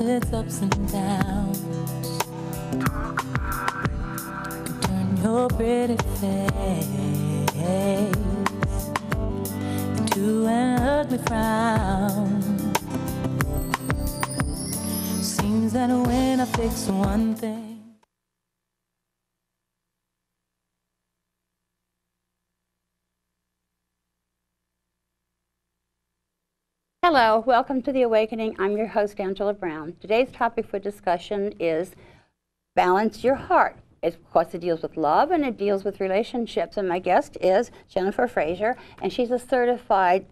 its ups and downs. Turn your pretty face into an ugly frown. Seems that when I fix one thing. Hello, welcome to The Awakening. I'm your host, Angela Brown. Today's topic for discussion is balance your heart. Of course, it deals with love and it deals with relationships. And my guest is Jennifer Frazier, and she's a certified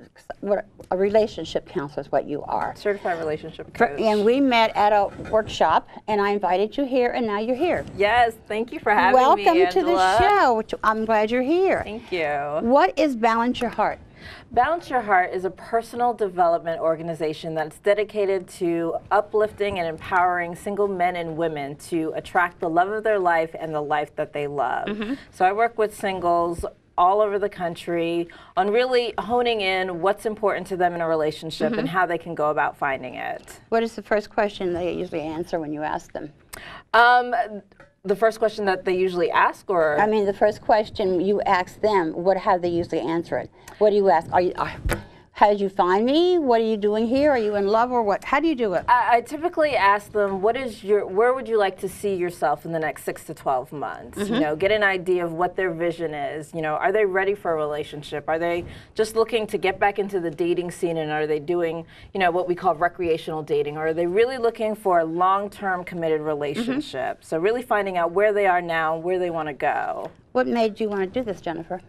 relationship counselor is what you are. Certified relationship coach. And we met at a workshop, and I invited you here, and now you're here. Yes, thank you for having me, Welcome to Angela. the show. I'm glad you're here. Thank you. What is Balance Your Heart? Balance Your Heart is a personal development organization that's dedicated to uplifting and empowering single men and women to attract the love of their life and the life that they love. So I work with singles all over the country on really honing in what's important to them in a relationship and how they can go about finding it. What is the first question they usually answer when you ask them? The first question that they usually ask, or? I mean, the first question you ask them, how do they usually answer it? What do you ask? How did you find me? What are you doing here? Are you in love or what? How do you do it? I typically ask them, where would you like to see yourself in the next 6 to 12 months? You know, get an idea of what their vision is. You know, are they ready for a relationship? Are they just looking to get back into the dating scene, and are they doing, you know, what we call recreational dating? Or are they really looking for a long-term committed relationship? So really finding out where they are now, where they want to go. What made you want to do this, Jennifer?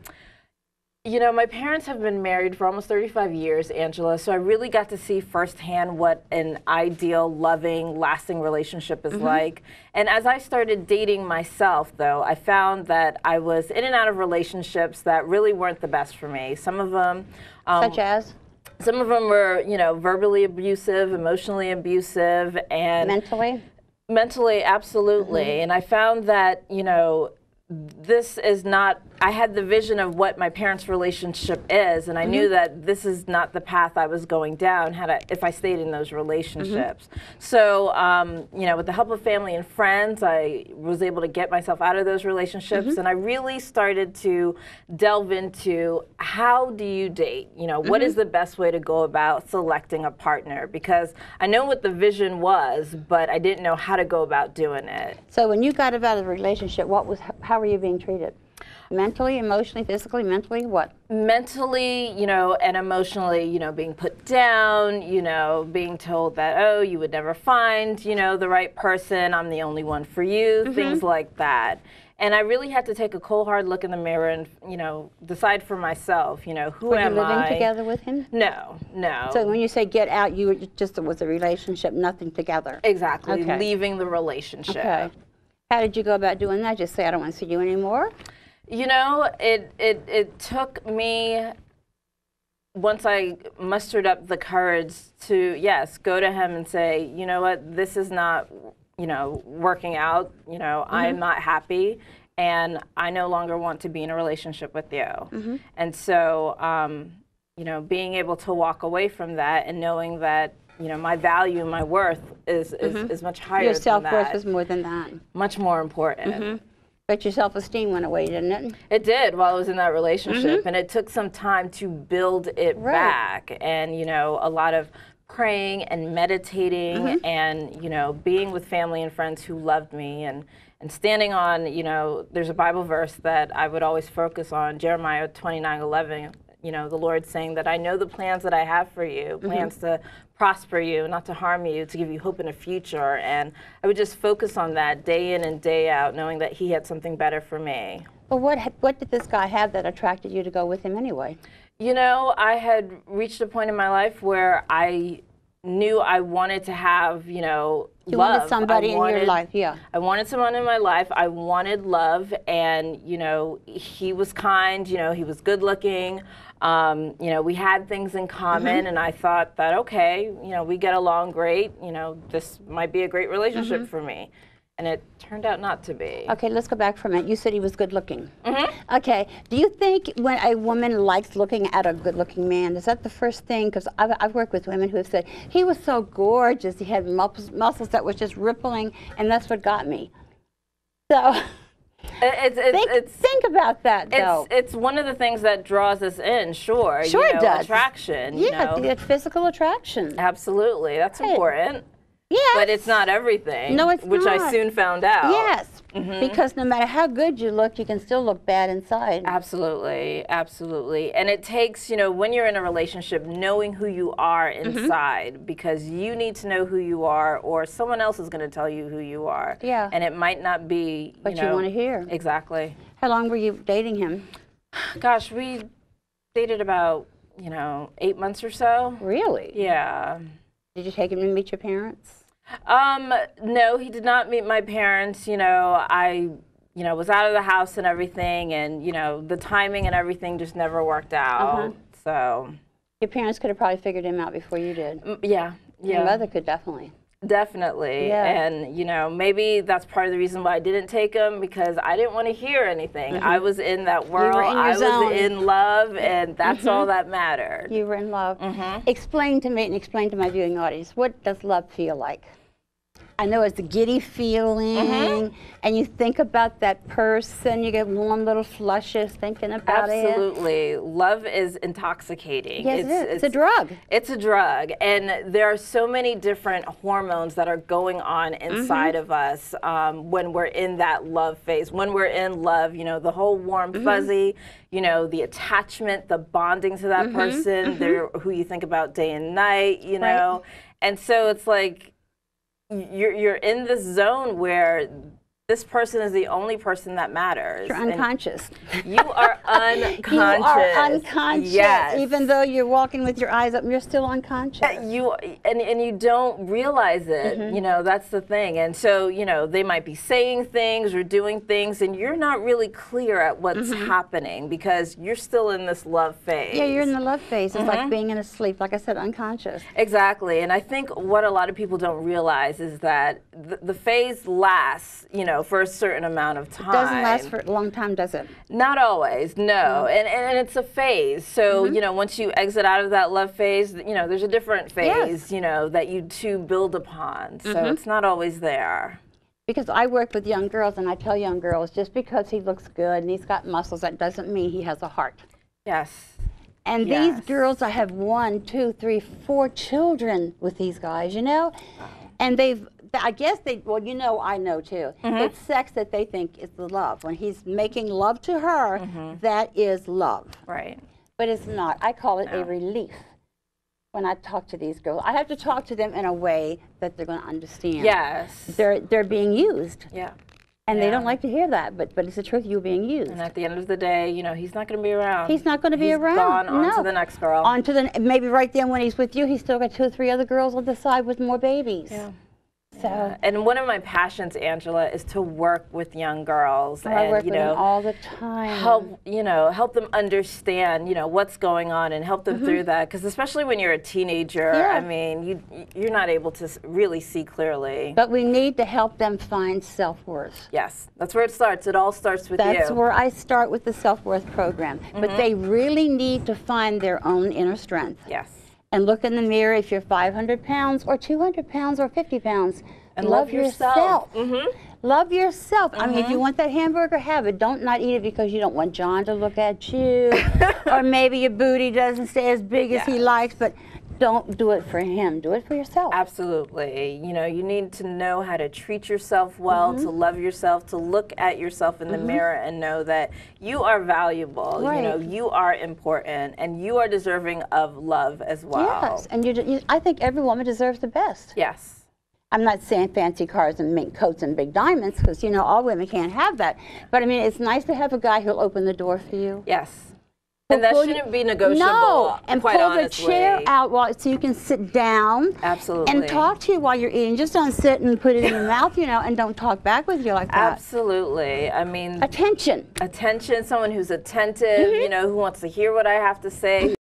You know, my parents have been married for almost 35 years, Angela, so I really got to see firsthand what an ideal, loving, lasting relationship is like. And as I started dating myself, though, I found that I was in and out of relationships that really weren't the best for me. Some of them... Such as? Some of them were, you know, verbally abusive, emotionally abusive, and... Mentally? Mentally, absolutely. And I found that, you know, this is not, I had the vision of what my parents' relationship is, and I knew that this is not the path I was going down if I stayed in those relationships. So, you know, with the help of family and friends, I was able to get myself out of those relationships, and I really started to delve into how do you date? You know, what is the best way to go about selecting a partner? Because I know what the vision was, but I didn't know how to go about doing it. So when you got out of the relationship, how were you being treated? Mentally, emotionally, physically, mentally, what? Mentally, you know, and emotionally, you know, being put down, you know, being told that, oh, you would never find, you know, the right person, I'm the only one for you, things like that. And I really had to take a cold, hard look in the mirror and, you know, decide for myself, you know, who am I? Were you living together with him? No, no. So when you say get out, you were just, it was a relationship, nothing together? Exactly, leaving the relationship. Okay. How did you go about doing that? Just say, I don't want to see you anymore? You know, it took me, once I mustered up the courage to, yes, go to him and say, you know what, this is not, you know, working out, you know, I'm not happy, and I no longer want to be in a relationship with you. And so, you know, being able to walk away from that and knowing that, you know, my value and my worth is much higher Your than that. Your self-worth is more than that. Much more important. But your self-esteem went away, didn't it? It did while I was in that relationship, and it took some time to build it back. And, you know, a lot of praying and meditating and, you know, being with family and friends who loved me and standing on, you know, there's a Bible verse that I would always focus on, Jeremiah 29:11. You know, the Lord saying that I know the plans that I have for you, plans to prosper you, not to harm you, to give you hope in a future. And I would just focus on that day in and day out, knowing that he had something better for me. Well, what did this guy have that attracted you to go with him anyway? You know, I had reached a point in my life where I knew I wanted to have, you know, you love. Wanted somebody in your life, yeah. I wanted someone in my life. I wanted love, and, you know, he was kind, you know, he was good looking. You know, we had things in common, and I thought that, okay, you know, we get along great, you know, this might be a great relationship for me. and it turned out not to be. Okay, let's go back for a minute. You said he was good looking. Okay, do you think when a woman likes looking at a good looking man, is that the first thing? Because I've worked with women who have said, he was so gorgeous, he had muscles that was just rippling, and that's what got me. So think about that, though. It's one of the things that draws us in, sure. Sure, you know, it does. Attraction. Yeah, you know. the physical attraction. Absolutely, that's important. Yes. But it's not everything. No, it's which not. I soon found out. Yes, because no matter how good you look, you can still look bad inside. Absolutely, absolutely. And it takes, you know, when you're in a relationship, knowing who you are inside, because you need to know who you are, or someone else is going to tell you who you are. Yeah. And it might not be what you want to hear. Exactly. How long were you dating him? Gosh, we dated about, 8 months or so. Really? Yeah. Did you take him to meet your parents? No, he did not meet my parents. I was out of the house and everything, and, the timing and everything just never worked out. So. Your parents could have probably figured him out before you did. Yeah. Your mother could definitely. Definitely. Yeah. And, maybe that's part of the reason why I didn't take him, because I didn't want to hear anything. I was in that world. You were in your I zone. was in love, and that's all that mattered. You were in love. Explain to me and explain to my viewing audience, what does love feel like? I know it's a giddy feeling, and you think about that person, you get warm little flushes thinking about it. Absolutely. Love is intoxicating. Yes, it is. It's a drug. It's a drug, and there are so many different hormones that are going on inside of us when we're in that love phase. When we're in love, the whole warm, fuzzy, the attachment, the bonding to that person, they're who you think about day and night, know. And so it's like, you're in this zone where this person is the only person that matters. You're unconscious. You are unconscious. You are unconscious. Yes. Even though you're walking with your eyes up, you're still unconscious. And you don't realize it. That's the thing. And so, they might be saying things or doing things, and you're not really clear at what's happening because you're still in this love phase. Yeah, you're in the love phase. It's like being in a sleep, like I said, unconscious. Exactly. And I think what a lot of people don't realize is that the phase lasts, for a certain amount of time. It doesn't last for a long time, does it? Not always, no. And it's a phase. So, once you exit out of that love phase, there's a different phase, that you two build upon. So it's not always there. Because I work with young girls, and I tell young girls, just because he looks good and he's got muscles, that doesn't mean he has a heart. Yes. And these girls, I have 1, 2, 3, 4 children with these guys, and I guess I know too. It's sex that they think is the love. When he's making love to her, that is love. Right. But it's not. I call it a relief when I talk to these girls. I have to talk to them in a way that they're going to understand. Yes. They're being used. Yeah. And they don't like to hear that, but it's the truth. You're being used. And at the end of the day, he's not going to be around. He's not going to be around. He's gone on to the next girl. On to maybe right then when he's with you, he's still got 2 or 3 other girls on the side with more babies. Yeah. So. Yeah. And one of my passions, Angela, is to work with young girls I work with them all the time. Help them understand, what's going on and help them through that. Because especially when you're a teenager, I mean, you're not able to really see clearly. But we need to help them find self-worth. Yes, that's where it starts. It all starts with you. That's where I start with the self-worth program. But they really need to find their own inner strength. Yes. And look in the mirror if you're 500 pounds or 200 pounds or 50 pounds. And love yourself. Love yourself. I mean, if you want that hamburger, have it. Don't not eat it because you don't want John to look at you. Or maybe your booty doesn't stay as big as he likes, but don't do it for him. Do it for yourself. Absolutely. You need to know how to treat yourself well, to love yourself, to look at yourself in the mirror and know that you are valuable. Right. You are important, and you are deserving of love as well. Yes, and I think every woman deserves the best. Yes. I'm not saying fancy cars and mink coats and big diamonds, because, all women can't have that. But, I mean, it's nice to have a guy who'll open the door for you. Yes. And that shouldn't be negotiable. No, and quite pull honestly. the chair out so you can sit down. Absolutely. And talk to you while you're eating. Just don't sit and put it in your mouth, and don't talk back with you like that. Absolutely. I mean, attention. Attention. Someone who's attentive. Who wants to hear what I have to say.